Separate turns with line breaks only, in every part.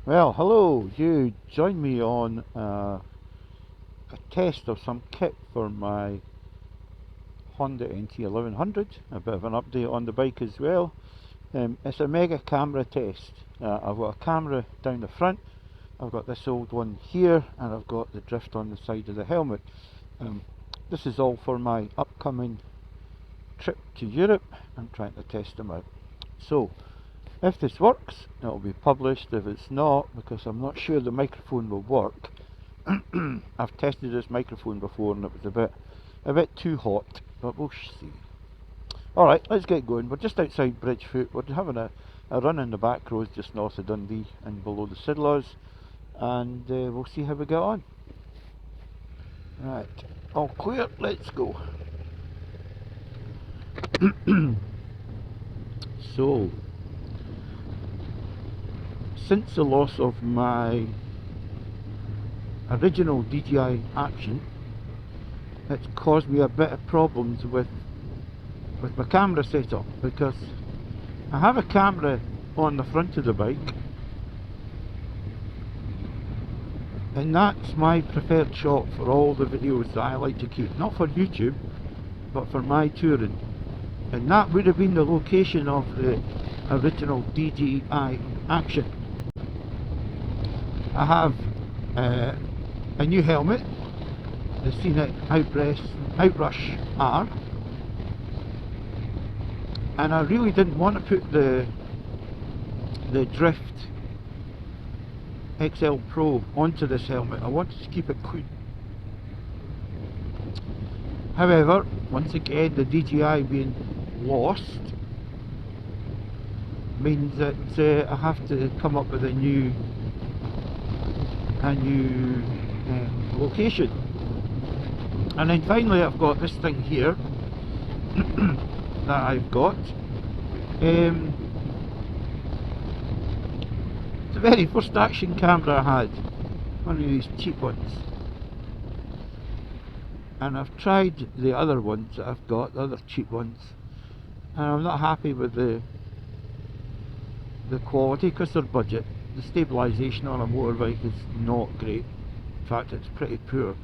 Well, hello, you join me on a test of some kit for my Honda NT1100, a bit of an update on the bike as well. It's a mega camera test. I've got a camera down the front, I've got this old one here, and I've got the drift on the side of the helmet. This is all for my upcoming trip to Europe. I'm trying to test them out. So, if this works, it'll be published. If it's not, because I'm not sure the microphone will work, I've tested this microphone before and it was a bit too hot, but we'll see. Alright, let's get going. We're just outside Bridgefoot. We're having a run in the back roads just north of Dundee and below the Sidlaws, and we'll see how we get on. Right, all clear, let's go. So, since the loss of my original DJI Action, it's caused me a bit of problems with my camera setup, because I have a camera on the front of the bike and that's my preferred shot for all the videos that I like to keep, not for YouTube but for my touring, and that would have been the location of the original DJI Action. I have a new helmet, the Scenic Outrush R, and I really didn't want to put the Drift XL Pro onto this helmet. I wanted to keep it clean. However, once again, the DJI being lost means that I have to come up with a new location. And then finally I've got this thing here that I've got. It's the very first action camera I had, one of these cheap ones, and I've tried the other ones that I've got, the other cheap ones, and I'm not happy with the quality because they're budget. The stabilisation on a motorbike is not great, in fact it's pretty poor.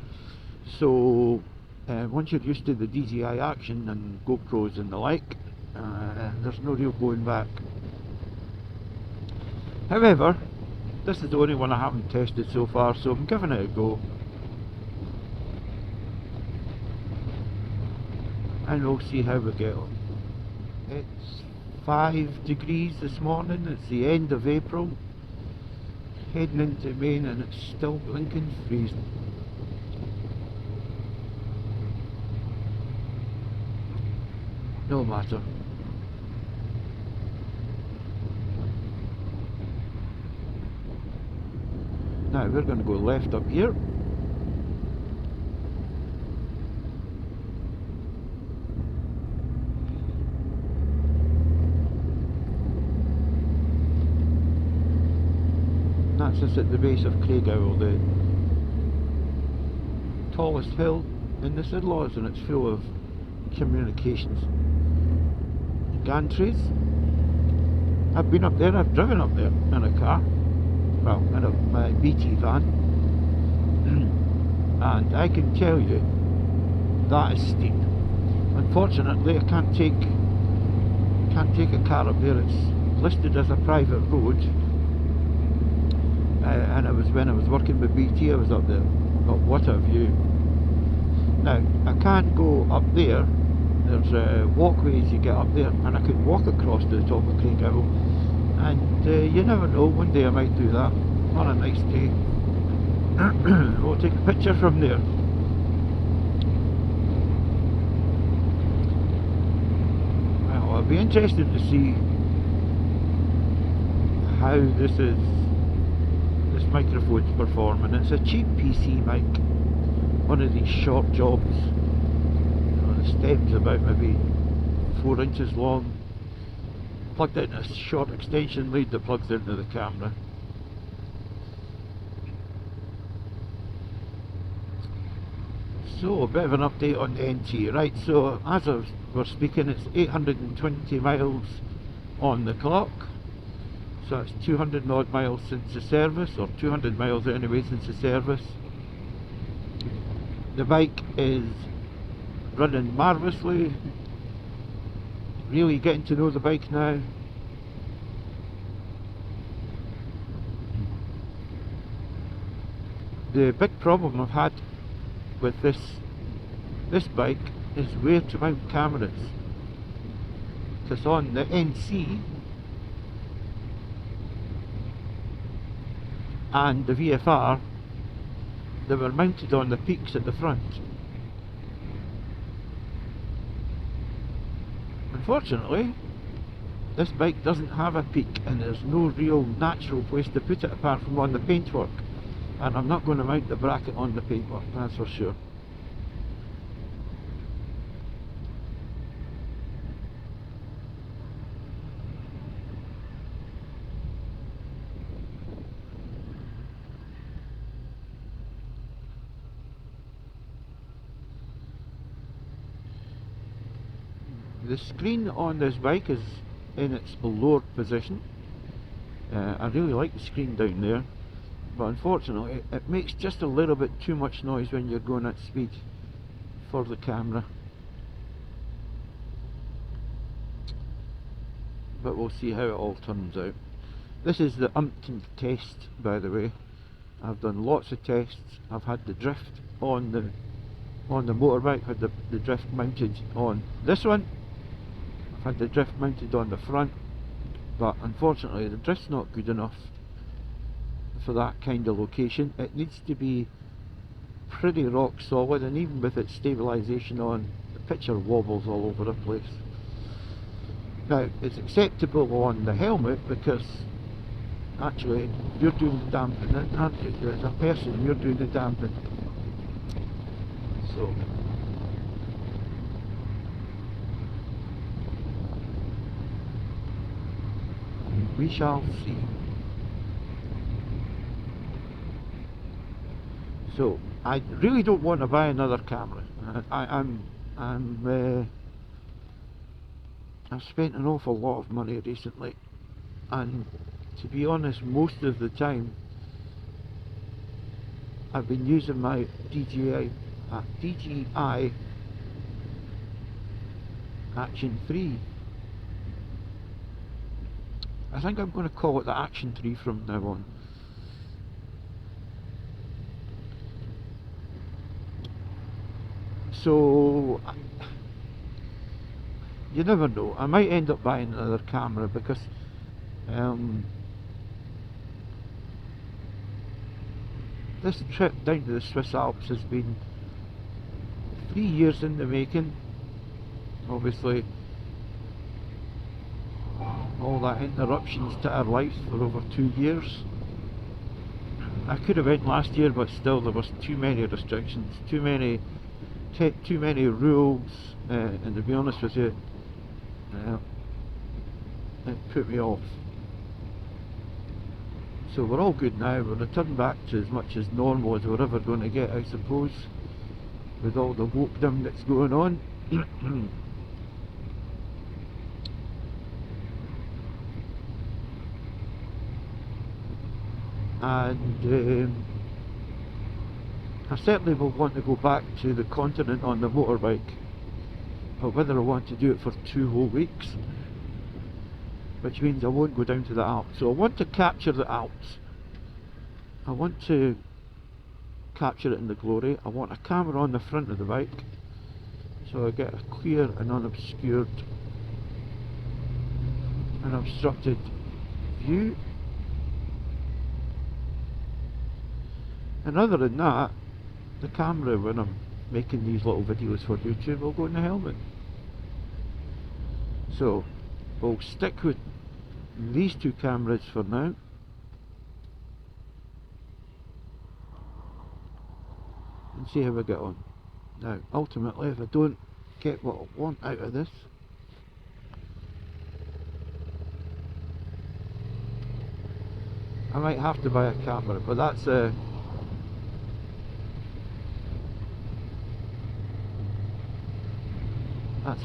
So once you're used to the DJI Action and GoPros and the like, there's no real going back. However, this is the only one I haven't tested so far, so I'm giving it a go. And we'll see how we get on. It's 5 degrees this morning, it's the end of April, heading into May, and it's still blinking freezing. No matter. Now we're going to go left up here. That's us at the base of Craigowl, the tallest hill in the Sidlaws, and it's full of communications gantries. I've been up there, I've driven up there in a car, well, in my BT van, and I can tell you that is steep. Unfortunately, I can't take a car up there. It's listed as a private road, and it was when I was working with BT I was up there. But what a view! Now I can't go up there. There's walkways you get up there, and I could walk across to the top of Craigowl, and you never know, one day I might do that on a nice day. We'll take a picture from there. Well, I'll be interested to see how this microphone's performing. It's a cheap PC mic, one of these short jobs. The stem's about maybe 4 inches long, plugged into a short extension lead that plugs into the camera. So a bit of an update on the NT. Right, so as we're speaking, it's 820 miles on the clock. So it's 200 and odd miles since the service, or 200 miles anyway since the service. The bike is running marvellously, really getting to know the bike now. The big problem I've had with this bike is where to mount cameras, because on the NC and the VFR they were mounted on the peaks at the front. Unfortunately, this bike doesn't have a peak, and there's no real natural place to put it apart from on the paintwork, and I'm not going to mount the bracket on the paintwork, that's for sure. The screen on this bike is in its lowered position. I really like the screen down there, but unfortunately it makes just a little bit too much noise when you're going at speed for the camera. But we'll see how it all turns out. This is the umpteenth test, by the way. I've done lots of tests. I've had the drift on the motorbike, had the drift mounted on this one. I've had the drift mounted on the front, but unfortunately the drift's not good enough for that kind of location. It needs to be pretty rock solid, and even with its stabilisation on, the picture wobbles all over the place. Now, it's acceptable on the helmet because actually you're doing the damping, aren't you? As a person, you're doing the damping. So we shall see. So I really don't want to buy another camera. I've spent an awful lot of money recently, and to be honest, most of the time I've been using my DJI Action 3. I think I'm going to call it the Action 3 from now on. So you never know, I might end up buying another camera because this trip down to the Swiss Alps has been 3 years in the making. Obviously all that interruptions to our lives for over 2 years. I could have went last year, but still there was too many restrictions, too many rules, and to be honest with you, it put me off. So we're all good now. We're returned back to as much as normal as we're ever going to get, I suppose, with all the wokedom that's going on. And I certainly will want to go back to the continent on the motorbike, but whether I want to do it for 2 whole weeks, which means I won't go down to the Alps. So I want to capture the Alps. I want to capture it in the glory. I want a camera on the front of the bike so I get a clear and unobscured, unobstructed view. And other than that, the camera, when I'm making these little videos for YouTube, will go in the helmet. So we'll stick with these 2 cameras for now. And see how we get on. Now, ultimately, if I don't get what I want out of this, I might have to buy a camera, but that's a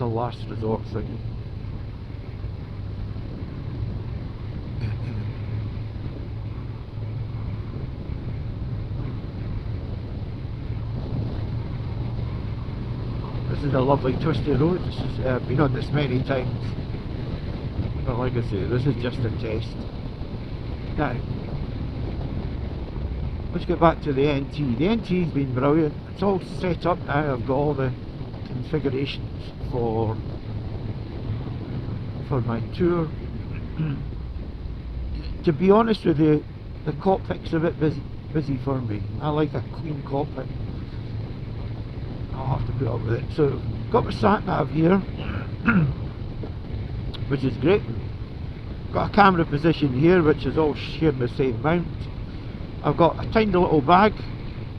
last resort thing. This is a lovely twisty road. This is, I've been on this many times, but like I say, this is just a test. Now, let's get back to the NT. The NT's been brilliant. It's all set up now. I've got all the configurations for my tour. To be honest with you, the cockpit's a bit busy for me. I like a clean cockpit. I'll have to put up with it. So, got my sat nav here, which is great. Got a camera position here, which is all sharing the same mount. I've got a tiny little bag,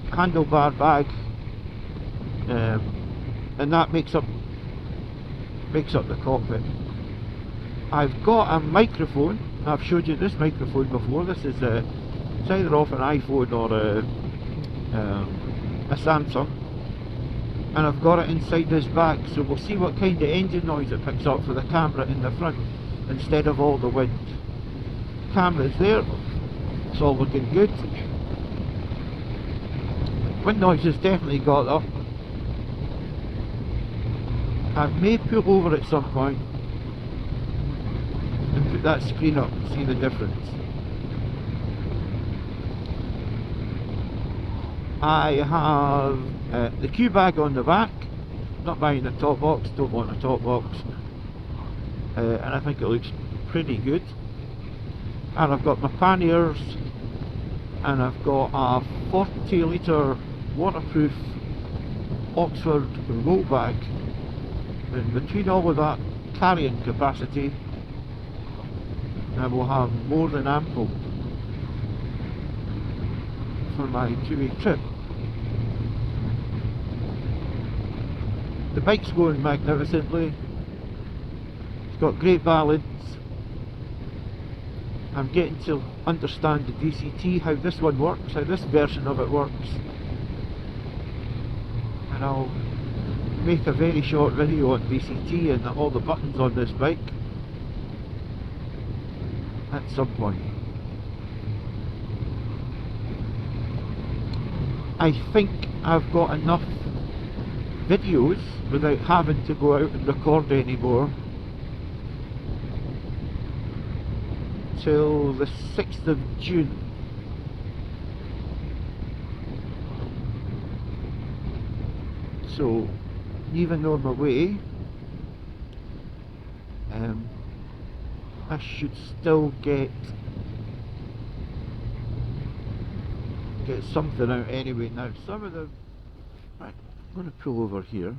handlebar bag, and that makes up the cockpit. I've got a microphone. I've showed you this microphone before. This is it's either off an iPhone or a Samsung, and I've got it inside this bag, so we'll see what kind of engine noise it picks up for the camera in the front instead of all the wind. Camera's there, it's all looking good. Wind noise has definitely got up. I may pull over at some point and put that screen up and see the difference. I have the Q bag on the back. Not buying a top box, don't want a top box, and I think it looks pretty good. And I've got my panniers, and I've got a 40 litre waterproof Oxford roll bag, and between all of that carrying capacity, I will have more than ample for my 2-week trip. The bike's going magnificently. It's got great balance. I'm getting to understand the DCT, how this one works, how this version of it works, and I'll make a very short video on DCT and all the buttons on this bike at some point. I think I've got enough videos without having to go out and record anymore till the 6th of June. So even though I'm away, I should still get something out anyway. Now some of them, right, I'm going to pull over here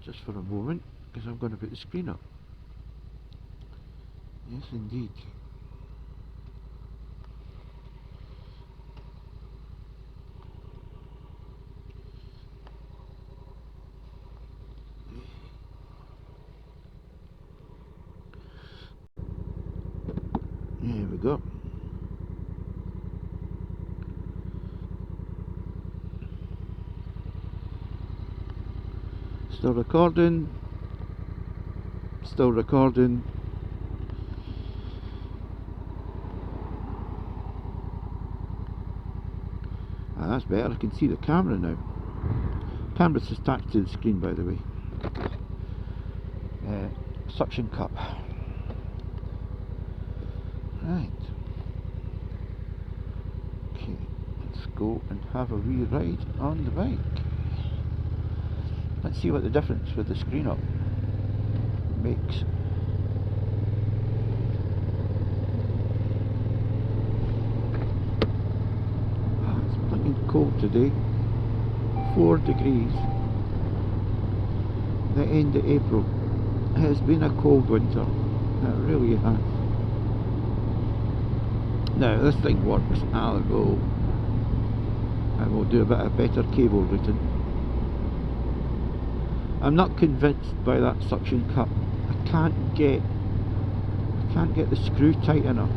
just for a moment because I'm going to put the screen up. Yes indeed. There we go. Still recording. Still recording. Ah, that's better. I can see the camera now. Camera's attached to the screen, by the way. Suction cup. Right. Okay, let's go and have a wee ride on the bike. Let's see what the difference with the screen up makes. It's fucking cold today. 4 degrees. The end of April. It has been a cold winter. It really has. Now this thing works. I will do a bit of better cable routing. I'm not convinced by that suction cup. I can't get the screw tight enough.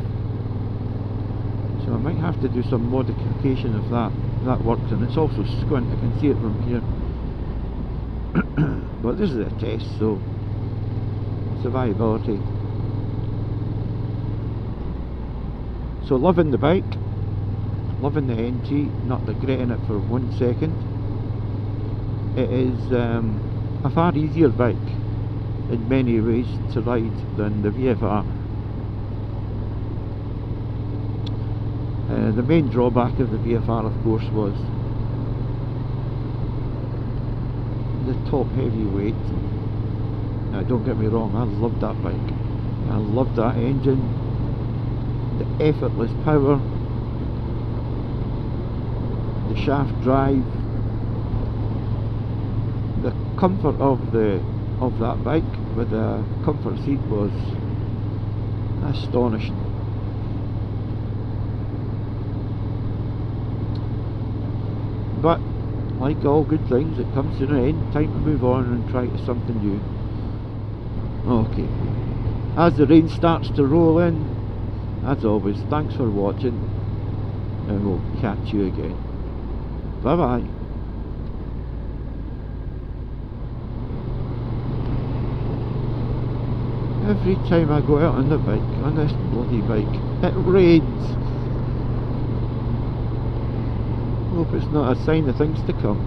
So I might have to do some modification if that works, and it's also squint. I can see it from here. But this is a test, so survivability. So loving the bike, loving the NT, not regretting it for 1 second. It is a far easier bike in many ways to ride than the VFR. The main drawback of the VFR, of course, was the top heavy weight. Now don't get me wrong, I loved that bike. I loved that engine, the effortless power, the shaft drive, the comfort of that bike with a comfort seat was astonishing. But like all good things, it comes to an end. Time to move on and try something new. Okay, as the rain starts to roll in, as always, thanks for watching, and we'll catch you again. Bye bye. Every time I go out on the bike, on this bloody bike, it rains. Hope it's not a sign of things to come.